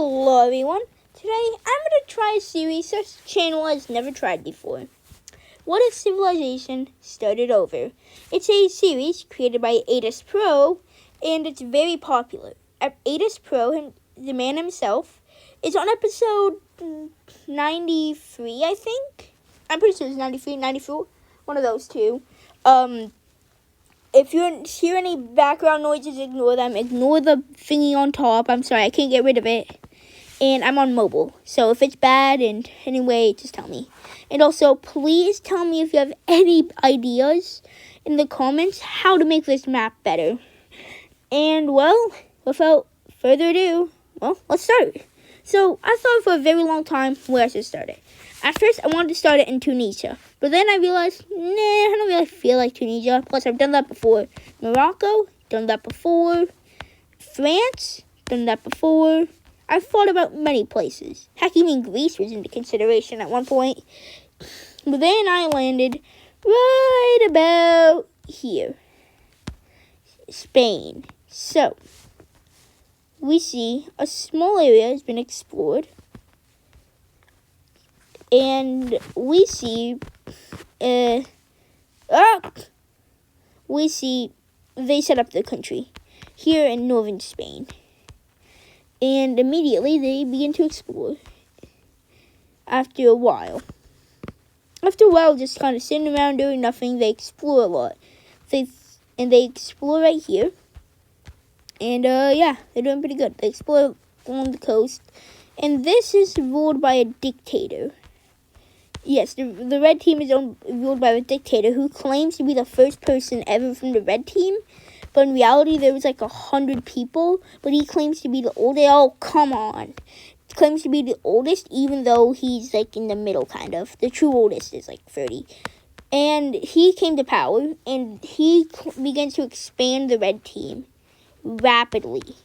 Hello everyone, today I'm going to try a series this channel has never tried before. What if civilization started over? It's a series created by Adis Pro and it's very popular. Adis Pro, the man himself, is on episode 93 I think. I'm pretty sure it's 93, 94, one of those two. If you hear any background noises, ignore them. Ignore the thingy on top. I'm sorry, I can't get rid of it. And I'm on mobile. So if it's bad in any way, just tell me. And also, please tell me if you have any ideas in the comments how to make this map better. And, well, without further ado, let's start. So, I thought for a very long time where I should start it. At first, I wanted to start it in Tunisia. But then I realized, I don't really feel like Tunisia. Plus, I've done that before. Morocco, done that before. France, done that before. I've thought about many places. Heck, even Greece was into consideration at one point. But then I landed right about here. Spain. So, we see a small area has been explored. And we see, they set up the country here in northern Spain. And immediately they begin to explore. After a while, just kind of sitting around doing nothing, they explore a lot. They explore right here. And they're doing pretty good. They explore along the coast. And this is ruled by a dictator. Yes, the red team is ruled by a dictator who claims to be the first person ever from the red team. But in reality, there was like 100 people. But he claims to be the oldest. Oh, come on. He claims to be the oldest, even though he's like in the middle, kind of. The true oldest is like 30. And he came to power, and he begins to expand the red team rapidly.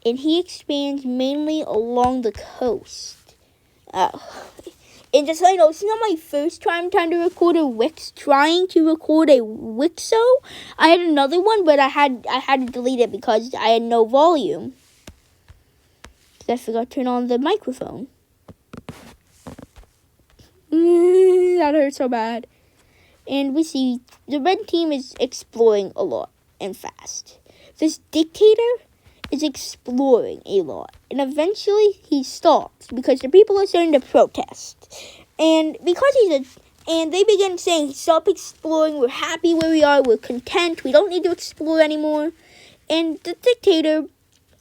And he expands mainly along the coast. And just so you know, it's not my first time trying to record a Wix. Trying to record a Wixo. I had another one, but I had to delete it because I had no volume. I forgot to turn on the microphone. That hurt so bad. And we see the red team is exploring a lot and fast. This dictator is exploring a lot. And eventually he stops because the people are starting to protest. And and they begin saying, stop exploring, we're happy where we are, we're content, we don't need to explore anymore. And the dictator,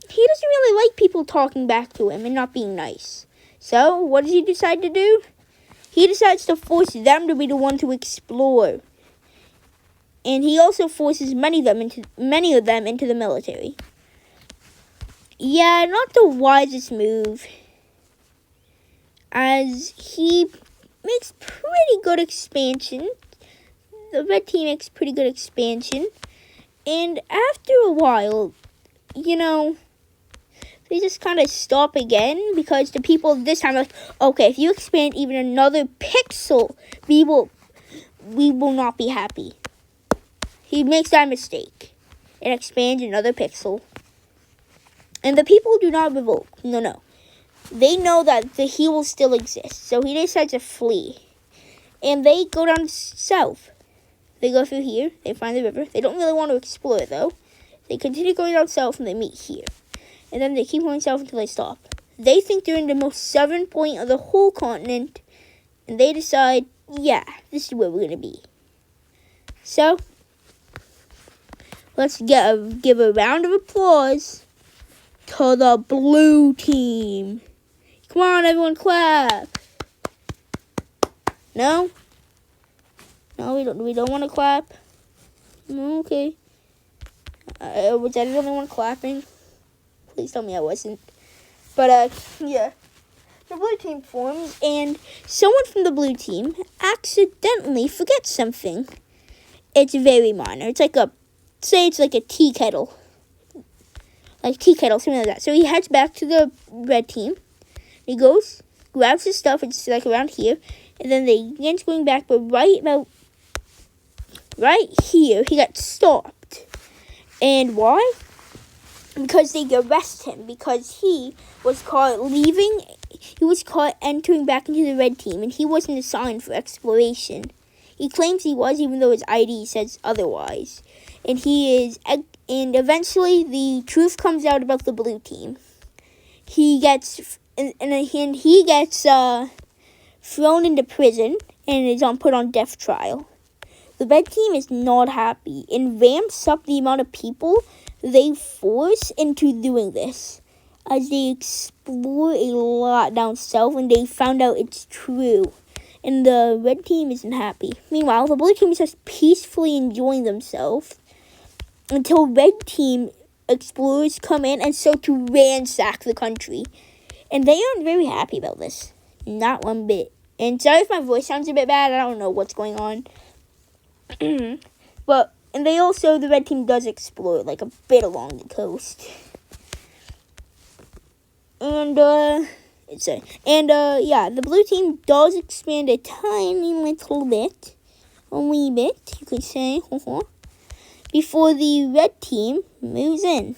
he doesn't really like people talking back to him and not being nice. So, what does he decide to do? He decides to force them to be the one to explore. And he also forces many of them into the military. Yeah, not the wisest move, as he makes pretty good expansion. The red team makes pretty good expansion. And after a while, they just kind of stop again because the people this time are like, okay, if you expand even another pixel, we will not be happy. He makes that mistake and expands another pixel. And the people do not revolt. No. They know that he will still exist. So he decides to flee. And they go down south. They go through here. They find the river. They don't really want to explore it, though. They continue going down south and they meet here. And then they keep going south until they stop. They think they're in the most southern point of the whole continent. And they decide, yeah, this is where we're going to be. So, let's give a round of applause to the blue team. Come on, everyone, clap. No? No, we don't want to clap. Okay. Was I the only one clapping? Please tell me I wasn't. But, yeah. The blue team forms, and someone from the blue team accidentally forgets something. It's very minor. It's like a tea kettle. Like tea kettle, something like that. So he heads back to the red team. He goes, grabs his stuff, it's like around here. And then they begin going back, but right here, he got stopped. And why? because they arrest him because he was caught leaving. He was caught entering back into the red team, and he wasn't assigned for exploration. He claims he was, even though his ID says otherwise. And and eventually the truth comes out about the blue team. He gets thrown into prison and is put on death trial. The red team is not happy and ramps up the amount of people they force into doing this, as they explore a lot down south and they found out it's true. And the red team isn't happy. Meanwhile, the blue team is just peacefully enjoying themselves until red team explorers come in and start to ransack the country. And they aren't very happy about this. Not one bit. And sorry if my voice sounds a bit bad. I don't know what's going on. And the red team does explore like a bit along the coast. The blue team does expand a tiny little bit. A wee bit, you could say. Before the red team moves in.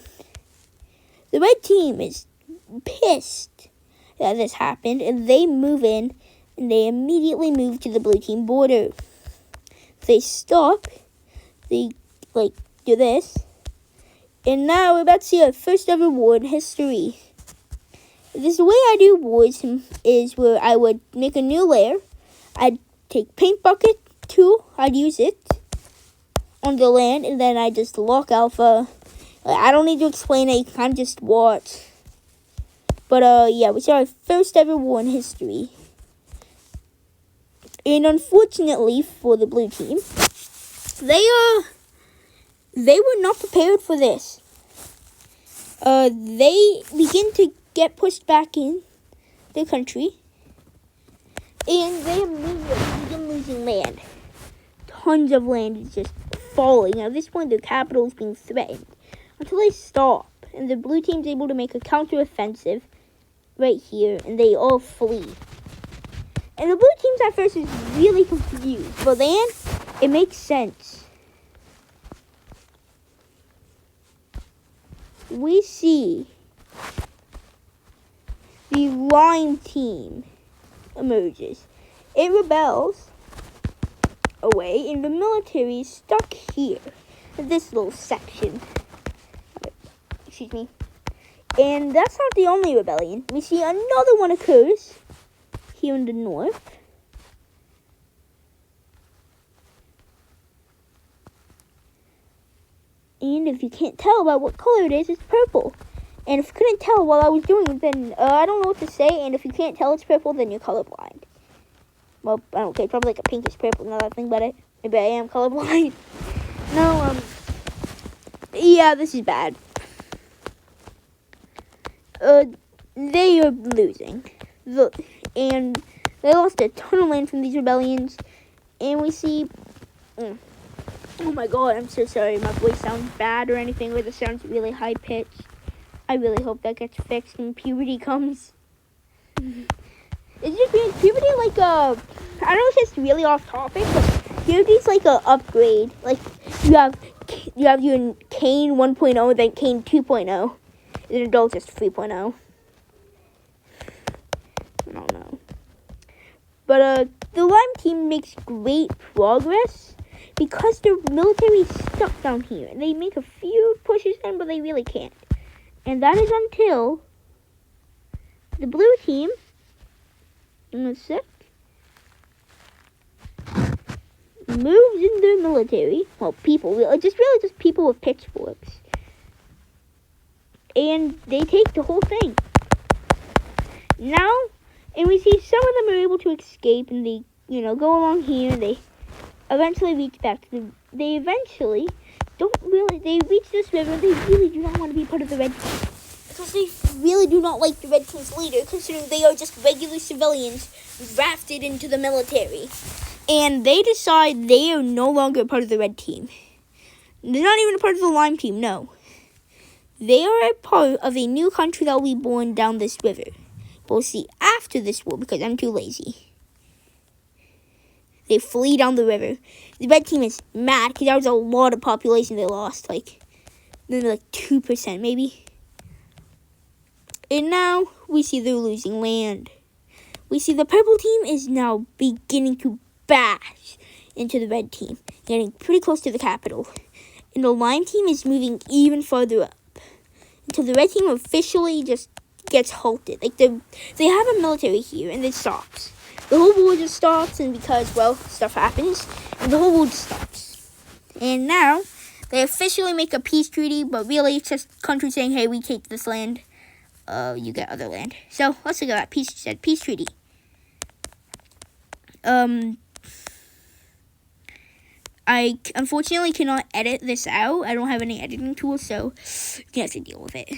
The red team is pissed that this happened, and they move in, and they immediately move to the blue team border. They stop. They, do this. And now we're about to see our first ever war in history. The way I do wars is where I would make a new layer. I'd take paint bucket tool. I'd use it on the land, and then I just lock alpha. I don't need to explain it. You can just watch. But, we saw our first ever war in history. And unfortunately for the blue team, they were not prepared for this. They begin to get pushed back in the country, and they immediately begin losing land. Tons of land is just falling. At this point, their capital is being threatened until they stop, and the blue team's able to make a counteroffensive right here, and they all flee. And the blue teams at first is really confused, but then it makes sense. We see the lime team emerges. It rebels away, and the military is stuck here in this little section. Excuse me. And that's not the only rebellion. We see another one occurs here in the north. And if you can't tell by what color it is, it's purple. And if you couldn't tell while I was doing it, then I don't know what to say. And if you can't tell it's purple, then you're colorblind. Well, I don't care. It's probably like a pinkish purple now that I think about it. Maybe I am colorblind. No, yeah, this is bad. They are losing. And they lost a ton of land from these rebellions. And we see... Oh my god, I'm so sorry. My voice sounds bad or anything, or it sounds really high-pitched. I really hope that gets fixed when puberty comes. Is puberty like a... I don't know if it's really off topic, but puberty's like a upgrade. Like, you have your Kane 1.0, then Kane 2.0. As an adult, just 3.0. I don't know. But, the lime team makes great progress because their military is stuck down here. And they make a few pushes in, but they really can't. And that is until the blue team, in a sec, moves in their military. Well, just people with pitchforks. And they take the whole thing. Now, and we see some of them are able to escape, and they, go along here, and they eventually reach back to they reach this river, and they really do not want to be part of the red team. Because they really do not like the red team's leader, considering they are just regular civilians drafted into the military. And they decide they are no longer part of the red team. They're not even a part of the lime team, no. They are a part of a new country that will be born down this river. We'll see after this war, because I'm too lazy. They flee down the river. The red team is mad, because there was a lot of population they lost. Like 2% maybe. And now we see they're losing land. We see the purple team is now beginning to bash into the red team, getting pretty close to the capital. And the lime team is moving even farther up until the red team officially just gets halted. Like they have a military here and it stops. The whole war just stops, and because, well, stuff happens, and the whole war just stops. And now they officially make a peace treaty, but really it's just countries saying, hey, we take this land. You get other land. So let's look at that peace treaty. I unfortunately cannot edit this out. I don't have any editing tools, so you have to deal with it.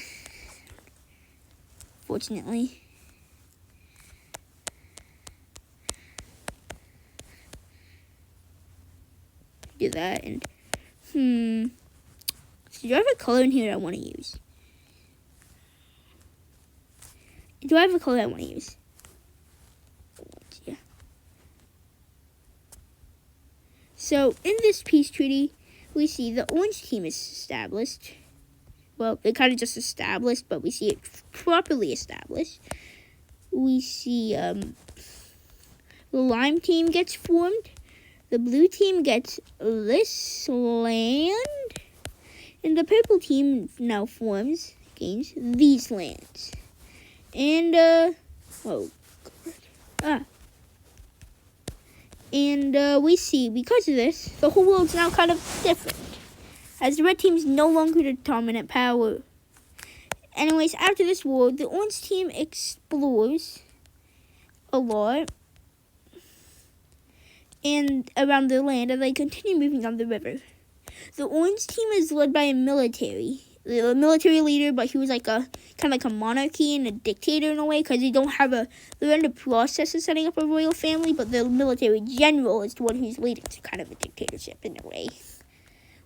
Fortunately. Do that and so do I have a color in here I want to use? Do I have a color I want to use? Yeah. So in this peace treaty, we see the orange team is established. Well, they kind of just established, but we see it properly established. We see the lime team gets formed. The blue team gets this land. And the purple team now gains these lands. And, we see, because of this, the whole world's now kind of different, as the red team's no longer the dominant power. Anyways, after this war, the orange team explores a lot and around the land, and they continue moving on the river. The orange team is led by a military leader, but he was like a kind of like a monarchy and a dictator in a way, because they're in the process of setting up a royal family, but the military general is the one who's leading to kind of a dictatorship in a way.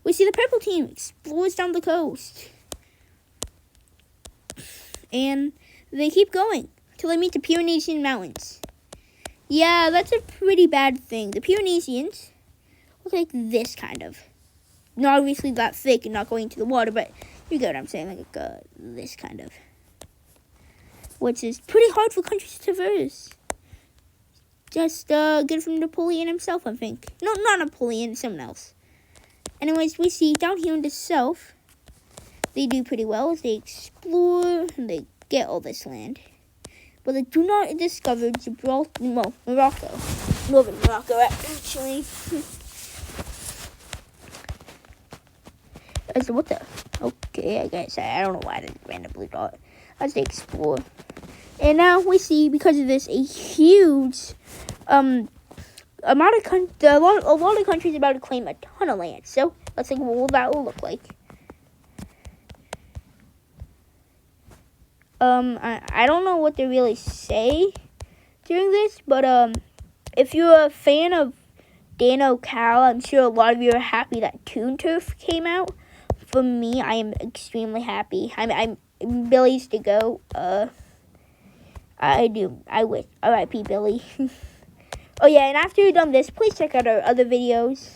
We see the purple team explores down the coast, and they keep going till they meet the Pyrenean Mountains. Yeah, that's a pretty bad thing. The Pyreneans look like this kind of. Not obviously that thick and not going into the water, but you get what I'm saying, like this kind of. Which is pretty hard for countries to traverse. Just good from Napoleon himself, I think. No, not Napoleon, someone else. Anyways, we see down here in the south, they do pretty well as they explore and they get all this land. But they do not discover Morocco. Northern Morocco, actually. What the? Okay, I guess I don't know why I didn't randomly dot as they explore. And now we see, because of this, a huge amount of a lot of countries about to claim a ton of land. So let's think what that will look like. I don't know what to really say during this, but if you're a fan of Dano Cal, I'm sure a lot of you are happy that Toon Turf came out. For me, I am extremely happy. I'm Billy's to go. I wish. R.I.P. Billy. Oh yeah, and after you've done this, please check out our other videos.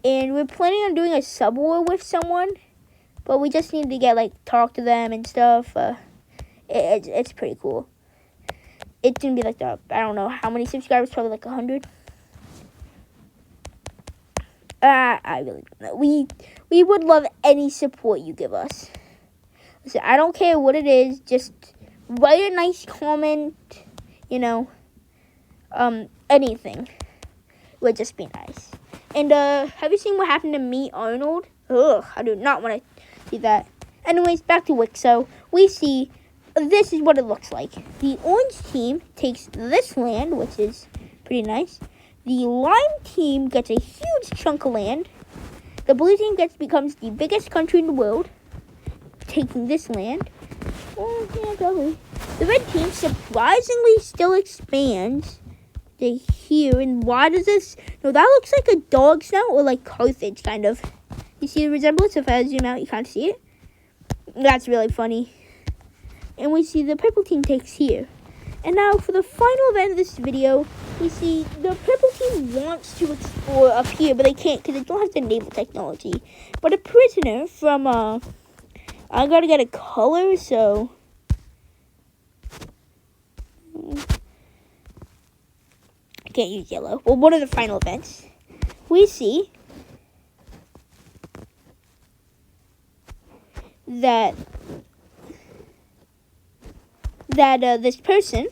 And we're planning on doing a sub war with someone, but we just need to talk to them and stuff. It's pretty cool. It's gonna be like I don't know how many subscribers, probably like 100. I really don't know. We would love any support you give us. Listen, I don't care what it is. Just write a nice comment. Anything would just be nice. And have you seen what happened to me, Arnold? Ugh, I do not want to see that. Anyways, back to Wick. So we see this is what it looks like. The orange team takes this land, which is pretty nice. The lime team gets a huge chunk of land. The blue team becomes the biggest country in the world, taking this land. Oh, yeah, probably. The red team surprisingly still expands. They here, and why does this? No, that looks like a dog snout or like Carthage, kind of. You see the resemblance? If I zoom out, you can't see it. That's really funny. And we see the purple team takes here. And now for the final event of this video, we see the purple team wants to explore up here, but they can't because they don't have the naval technology. But a prisoner from, I gotta get a color, so can't use yellow. Well, one of the final events, we see that this person,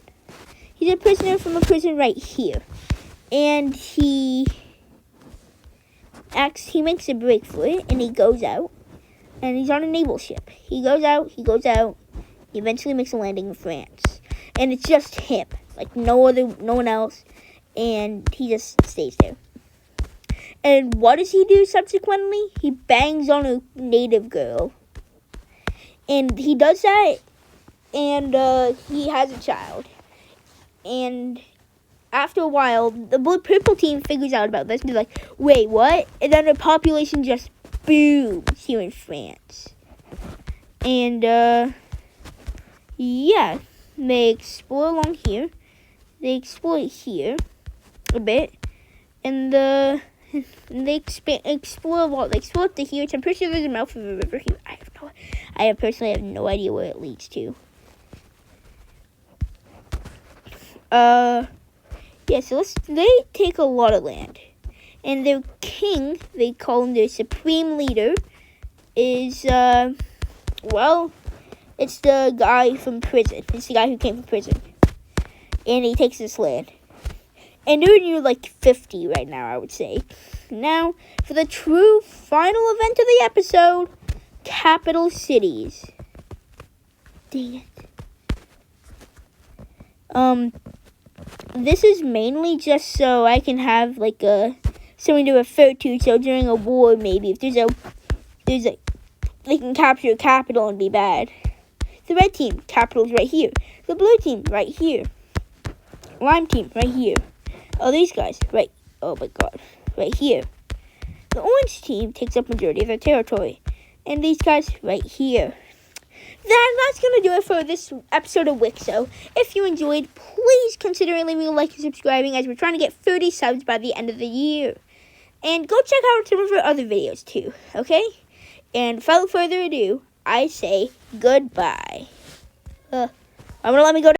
he's a prisoner from a prison right here, and he makes a break for it, and he goes out, and he's on a naval ship. He goes out, he eventually makes a landing in France, and it's just him, like no one else, and he just stays there. And what does he do subsequently? He bangs on a native girl, and he does that, and he has a child, and after a while, the purple team figures out about this, and they're like, wait, what? And then the population just booms here in France. And, yeah, they explore along here. They explore here a bit, and they explore a lot. They explore up to here, which I'm pretty sure there's a mouth of a river here. I personally have no idea where it leads to. Yeah, so they take a lot of land. And their king, they call him their supreme leader, is, well, it's the guy from prison. It's the guy who came from prison. And he takes this land. And they're near, like, 50 right now, I would say. Now, for the true final event of the episode, capital cities. Dang it. This is mainly just so I can have, like, something to refer to, so during a war, maybe, if they can capture a capital and be bad. The red team, capital's right here. The blue team, right here. Lime team, right here. Oh, these guys, right, oh my god, right here. The orange team takes up majority of their territory. And these guys, right here. That's going to do it for this episode of Wixo. If you enjoyed, please consider leaving a like and subscribing, as we're trying to get 30 subs by the end of the year. And go check out some of our other videos too, okay? And without further ado, I say goodbye. I'm going to let me go